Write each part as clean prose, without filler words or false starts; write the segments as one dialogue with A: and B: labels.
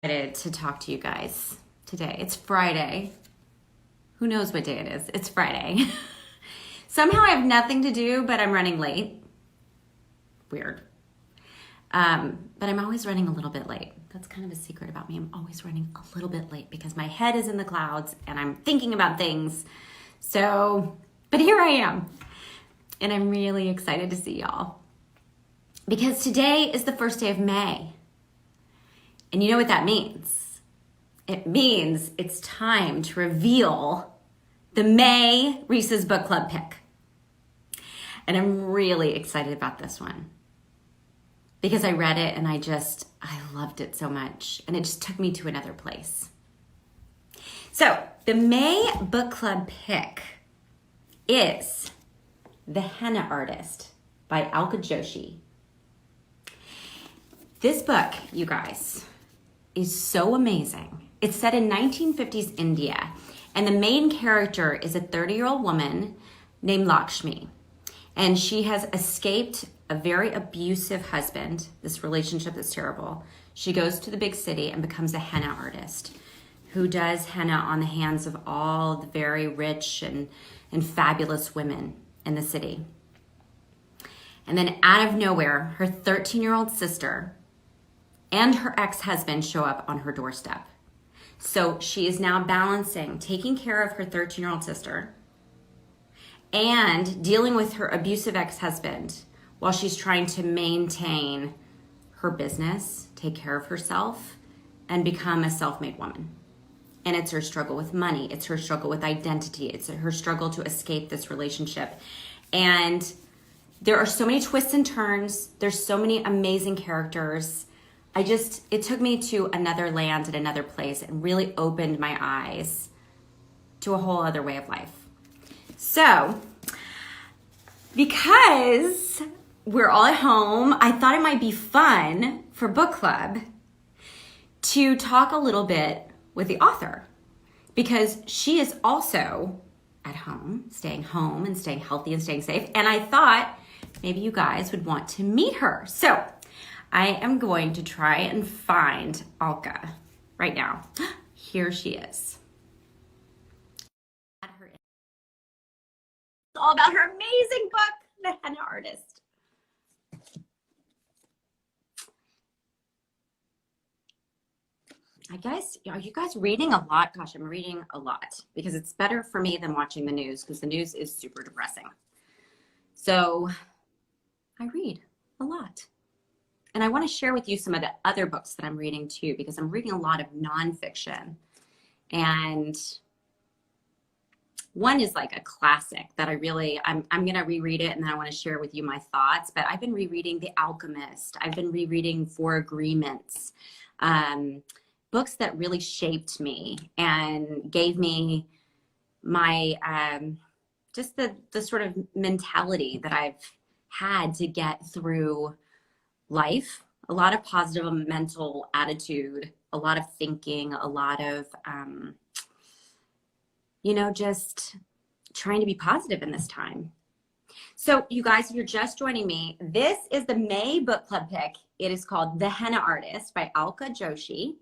A: Excited to talk to you guys today. It's Friday. Who knows what day it is? It's Friday. Somehow I have nothing to do, but I'm running late. Weird. But I'm always running a little bit late. That's kind of a secret about me. I'm always running a little bit late because my head is in the clouds and I'm thinking about things. But here I am. And I'm really excited to see y'all. Because today is the first day of May. And you know what that means? It means it's time to reveal the May Reese's Book Club pick. And I'm really excited about this one because I read it and I loved it so much. And it just took me to another place. So the May Book Club pick is The Henna Artist by Alka Joshi. This book, you guys, is so amazing. It's set in 1950s India, and the main character is a 30-year-old woman named Lakshmi. And she has escaped a very abusive husband, this relationship is terrible. She goes to the big city and becomes a henna artist who does henna on the hands of all the very rich and fabulous women in the city. And then out of nowhere, her 13-year-old sister and her ex-husband show up on her doorstep. So she is now balancing taking care of her 13-year-old sister and dealing with her abusive ex-husband while she's trying to maintain her business, take care of herself, and become a self-made woman. And it's her struggle with money. It's her struggle with identity. It's her struggle to escape this relationship. And there are so many twists and turns. There's so many amazing characters. It took me to another land and another place and really opened my eyes to a whole other way of life. So, because we're all at home, I thought it might be fun for book club to talk a little bit with the author because she is also at home and staying healthy and staying safe. And I thought maybe you guys would want to meet her. So I am going to try and find Alka right now. Here she is. It's all about her amazing book, The Henna Artist. Are you guys reading a lot? Gosh, I'm reading a lot because it's better for me than watching the news because the news is super depressing. So I read a lot. And I want to share with you some of the other books that I'm reading too, because I'm reading a lot of nonfiction. And one is like a classic that I'm going to reread it and then I want to share with you my thoughts. But I've been rereading The Alchemist. I've been rereading Four Agreements. Books that really shaped me and gave me my, just the sort of mentality that I've had to get through life, a lot of positive mental attitude, a lot of thinking, a lot of, just trying to be positive in this time. So you guys, if you're just joining me, this is the May Book Club pick. It is called The Henna Artist by Alka Joshi.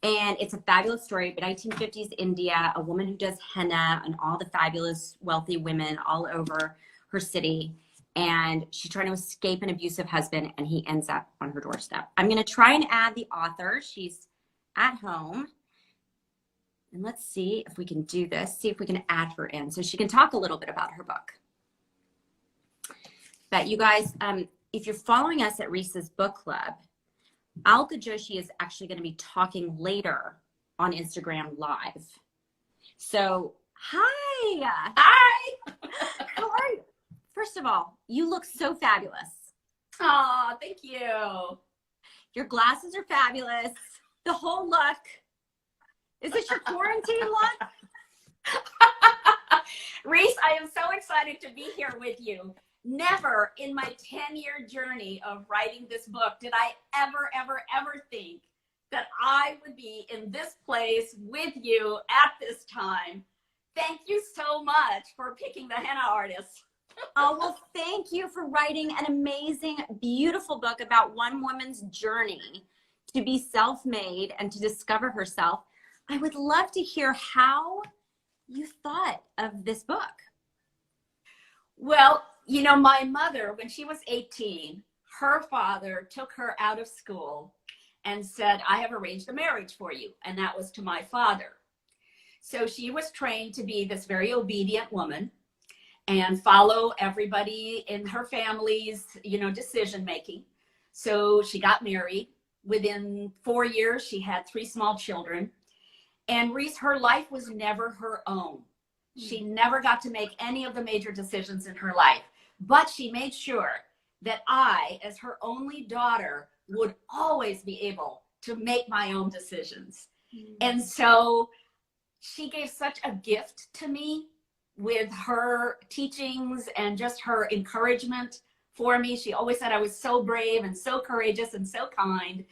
A: And it's a fabulous story, 1950s India, a woman who does henna and all the fabulous wealthy women all over her city. And she's trying to escape an abusive husband and he ends up on her doorstep. I'm going to try and add the author. She's at home. And let's see if we can do this, see if we can add her in so she can talk a little bit about her book. But you guys, if you're following us at Reese's Book Club, Alka Joshi is actually going to be talking later on Instagram Live. So, hi.
B: Hi.
A: How are you? First of all, you look so fabulous.
B: Oh, thank you.
A: Your glasses are fabulous. The whole look. Is this your quarantine look?
B: Reese, I am so excited to be here with you. Never in my 10-year journey of writing this book did I ever think that I would be in this place with you at this time. Thank you so much for picking The Henna Artist.
A: Oh, well, thank you for writing an amazing, beautiful book about one woman's journey to be self-made and to discover herself. I would love to hear how you thought of this book.
B: Well, you know, my mother, when she was 18, her father took her out of school and said, I have arranged a marriage for you. And that was to my father. So she was trained to be this very obedient woman and follow everybody in her family's, you know, decision making. So she got married. Within 4 years, she had 3 small children. And Reese, her life was never her own. She never got to make any of the major decisions in her life. But she made sure that I, as her only daughter, would always be able to make my own decisions. And so she gave such a gift to me with her teachings and just her encouragement for me. She always said I was so brave and so courageous and so kind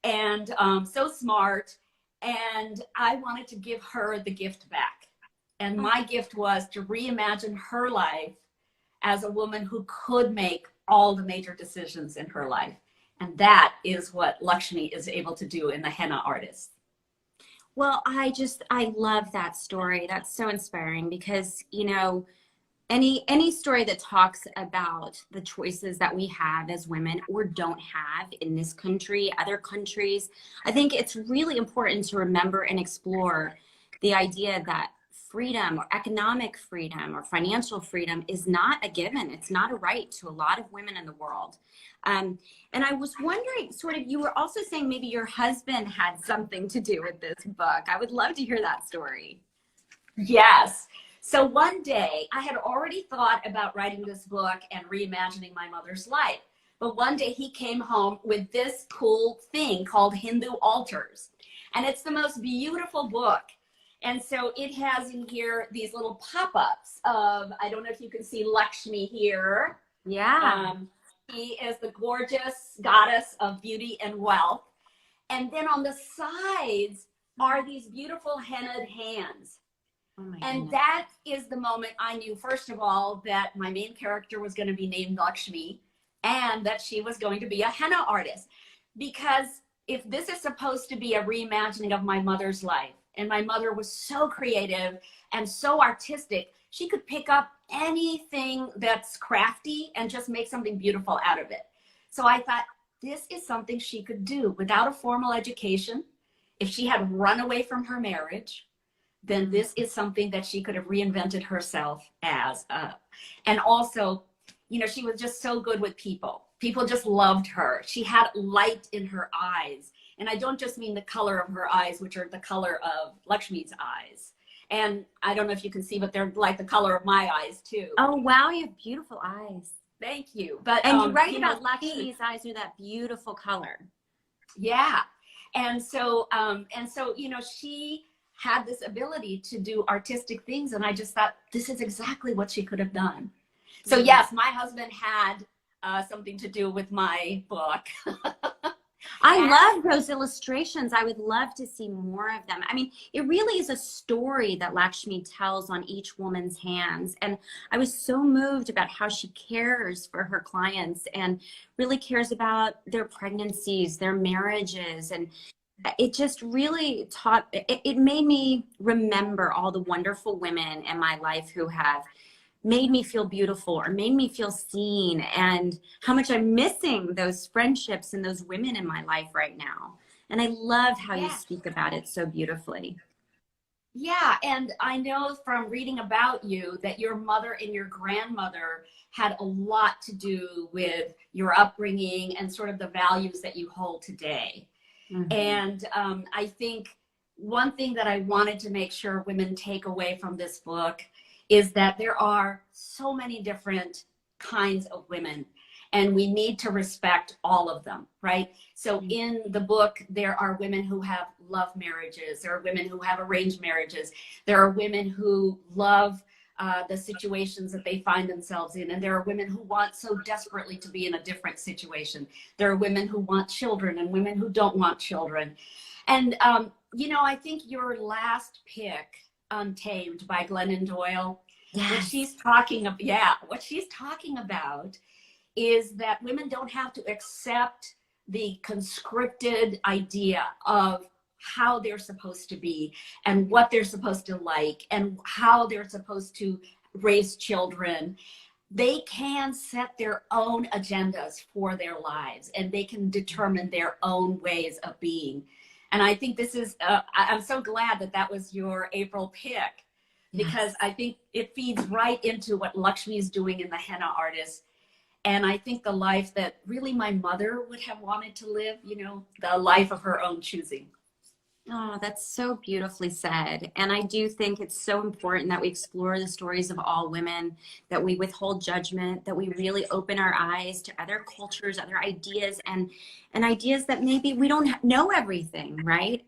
B: and so smart. And I wanted to give her the gift back. And my gift was to reimagine her life as a woman who could make all the major decisions in her life. And that is what Lakshmi is able to do in the henna artist.
A: Well, I love that story. That's so inspiring because, you know, any story that talks about the choices that we have as women or don't have in this country, other countries, I think it's really important to remember and explore the idea that freedom or economic freedom or financial freedom is not a given. It's not a right to a lot of women in the world. And I was wondering, sort of, you were also saying maybe your husband had something to do with this book. I would love to hear that story.
B: Yes. So one day I had already thought about writing this book and reimagining my mother's life. But one day he came home with this cool thing called Hindu altars. And it's the most beautiful book. And so it has in here these little pop-ups of, I don't know if you can see Lakshmi here.
A: Yeah.
B: She is the gorgeous goddess of beauty and wealth. And then on the sides are these beautiful hennaed hands.
A: Oh my
B: and
A: goodness.
B: That is the moment I knew, first of all, that my main character was going to be named Lakshmi and that she was going to be a henna artist. Because if this is supposed to be a reimagining of my mother's life, and my mother was so creative and so artistic, she could pick up anything that's crafty and just make something beautiful out of it. So I thought, this is something she could do without a formal education. If she had run away from her marriage, then this is something that she could have reinvented herself as. And also, you know, she was just so good with people. People just loved her. She had light in her eyes. And I don't just mean the color of her eyes, which are the color of Lakshmi's eyes. And I don't know if you can see, but they're like the color of my eyes too.
A: Oh, wow. You have beautiful eyes.
B: Thank you. But
A: and you're right
B: you
A: about
B: know,
A: Lakshmi's eyes are that beautiful color.
B: Yeah. And so, you know, she had this ability to do artistic things. And I just thought, this is exactly what she could have done. So yes, my husband had something to do with my book.
A: I love those illustrations. I would love to see more of them. I mean, it really is a story that Lakshmi tells on each woman's hands. And I was so moved about how she cares for her clients and really cares about their pregnancies, their marriages. And it just really it made me remember all the wonderful women in my life who have made me feel beautiful or made me feel seen, and how much I'm missing those friendships and those women in my life right now. And I love how you speak about it so beautifully.
B: Yeah, and I know from reading about you that your mother and your grandmother had a lot to do with your upbringing and sort of the values that you hold today. Mm-hmm. And I think one thing that I wanted to make sure women take away from this book is that there are so many different kinds of women and we need to respect all of them, right? So in the book, there are women who have love marriages. There are women who have arranged marriages. There are women who love the situations that they find themselves in. And there are women who want so desperately to be in a different situation. There are women who want children and women who don't want children. And, you know, I think your last pick, Untamed by Glennon Doyle. Yes. What she's talking about is that women don't have to accept the conscripted idea of how they're supposed to be and what they're supposed to like and how they're supposed to raise children. They can set their own agendas for their lives, and they can determine their own ways of being. And I think this is, I'm so glad that that was your April pick, because yes. I think it feeds right into what Lakshmi is doing in the henna artist. And I think the life that really my mother would have wanted to live, you know, the life of her own choosing.
A: Oh, that's so beautifully said. And I do think it's so important that we explore the stories of all women, that we withhold judgment, that we really open our eyes to other cultures, other ideas, and ideas that maybe we don't know everything, right?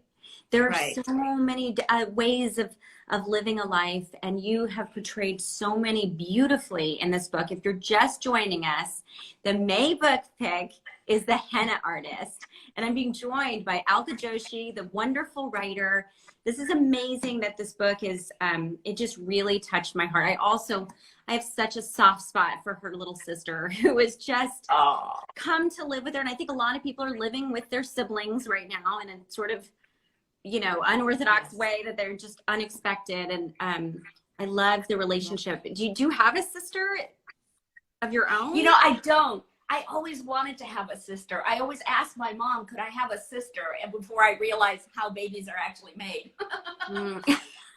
A: There are
B: right.
A: so many ways of living a life, and you have portrayed so many beautifully in this book. If you're just joining us, the May book pick is The Henna Artist. And I'm being joined by Alka Joshi, the wonderful writer. This is amazing that this book is, it just really touched my heart. I have such a soft spot for her little sister, who has just come to live with her. And I think a lot of people are living with their siblings right now in a sort of, you know, unorthodox yes. way, that they're just unexpected. And I love the relationship. Do you have a sister of your own?
B: You know, I don't. I always wanted to have a sister. I always asked my mom, could I have a sister? And before I realized how babies are actually made.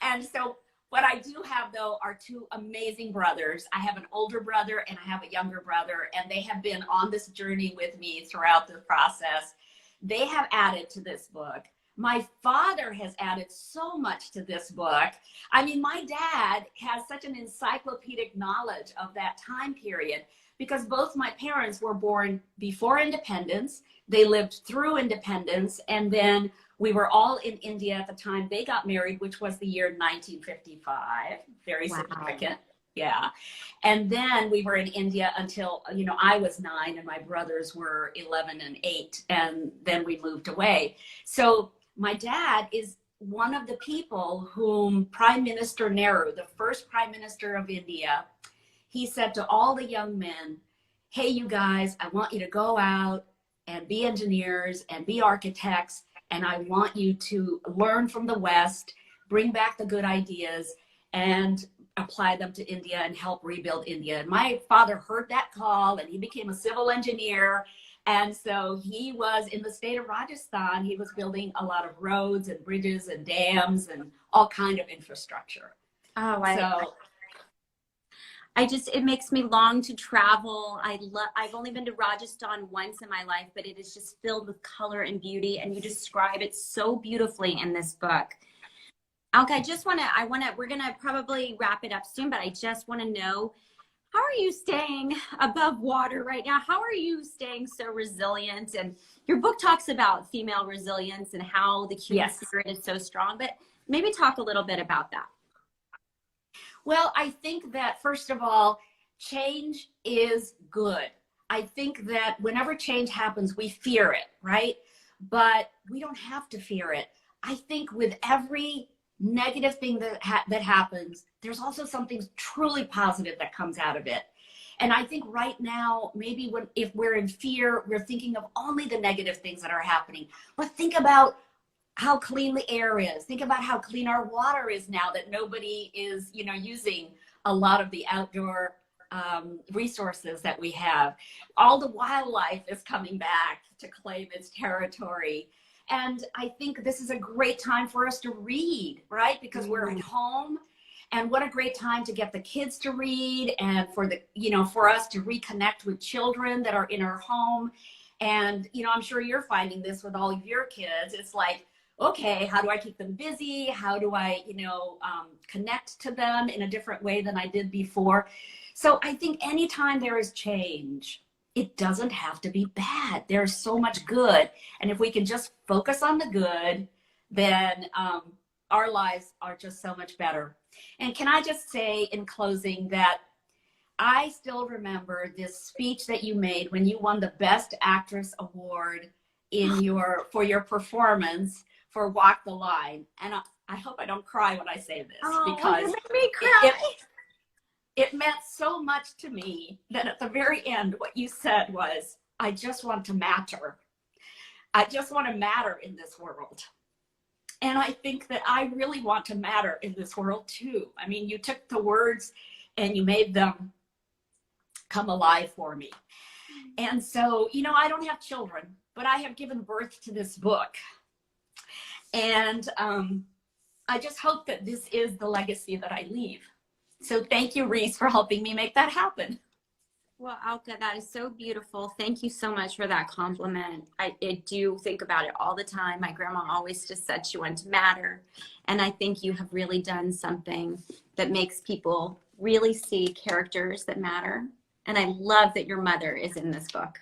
B: And so what I do have, though, are two amazing brothers. I have an older brother and I have a younger brother, and they have been on this journey with me throughout the process. They have added to this book. My father has added so much to this book. I mean, my dad has such an encyclopedic knowledge of that time period, because both my parents were born before independence. They lived through independence, and then we were all in India at the time they got married, which was the year 1955. Very wow. Significant. Yeah. And then we were in India until, you know, I was 9 and my brothers were 11 and 8, and then we moved away. So my dad is one of the people whom Prime Minister Nehru, the first Prime Minister of India, he said to all the young men, hey, you guys, I want you to go out and be engineers and be architects, and I want you to learn from the West, bring back the good ideas, and apply them to India and help rebuild India. And my father heard that call, and he became a civil engineer. And so he was in the state of Rajasthan. He was building a lot of roads and bridges and dams and all kind of infrastructure.
A: Oh, it makes me long to travel. I've only been to Rajasthan once in my life, but it is just filled with color and beauty, and you describe it so beautifully in this book. Alka, we're gonna probably wrap it up soon, but I just want to know, how are you staying above water right now? How are you staying so resilient? And your book talks about female resilience and how the human yes. spirit is so strong, but maybe talk a little bit about that.
B: Well, I think that, first of all, change is good. I think that whenever change happens, we fear it, right? But we don't have to fear it. I think with every negative thing that happens, there's also something truly positive that comes out of it. And I think right now, maybe if we're in fear, we're thinking of only the negative things that are happening. But think about how clean the air is. Think about how clean our water is now that nobody is, you know, using a lot of the outdoor resources that we have. All the wildlife is coming back to claim its territory. And I think this is a great time for us to read, right? Because we're at home, and what a great time to get the kids to read, and for us to reconnect with children that are in our home. And, you know, I'm sure you're finding this with all of your kids. It's like, okay, how do I keep them busy? How do I, connect to them in a different way than I did before? So I think anytime there is change, it doesn't have to be bad. There's so much good. And if we can just focus on the good, then our lives are just so much better. And can I just say in closing that I still remember this speech that you made when you won the Best Actress Award for your performance for Walk the Line. And I hope I don't cry when I say this, because
A: you make me cry.
B: It meant so much to me that at the very end, what you said was, I just want to matter. I just want to matter in this world. And I think that I really want to matter in this world too. I mean, you took the words and you made them come alive for me. And so, you know, I don't have children, but I have given birth to this book. And I just hope that this is the legacy that I leave. So thank you, Reese, for helping me make that happen.
A: Well, Alka, that is so beautiful. Thank you so much for that compliment. I do think about it all the time. My grandma always just said she wanted to matter. And I think you have really done something that makes people really see characters that matter. And I love that your mother is in this book.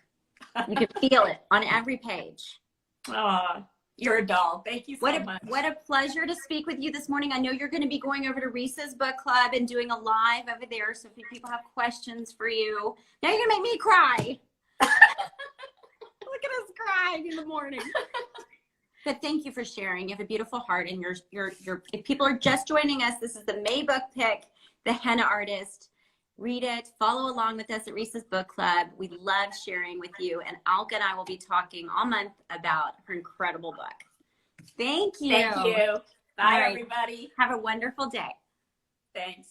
A: You can feel it on every page.
B: Oh, you're a doll. Thank you so much.
A: What a pleasure to speak with you this morning. I know you're going to be going over to Reese's book club and doing a live over there. So if people have questions for you, now you're going to make me cry. Look at us crying in the morning. But thank you for sharing. You have a beautiful heart, and if people are just joining us, this is the May book pick, The Henna Artist. Read it, follow along with us at Reese's Book Club. We love sharing with you, and Alka and I will be talking all month about her incredible book. Thank you.
B: Thank you. Bye,
A: All right.
B: everybody.
A: Have a wonderful day.
B: Thanks.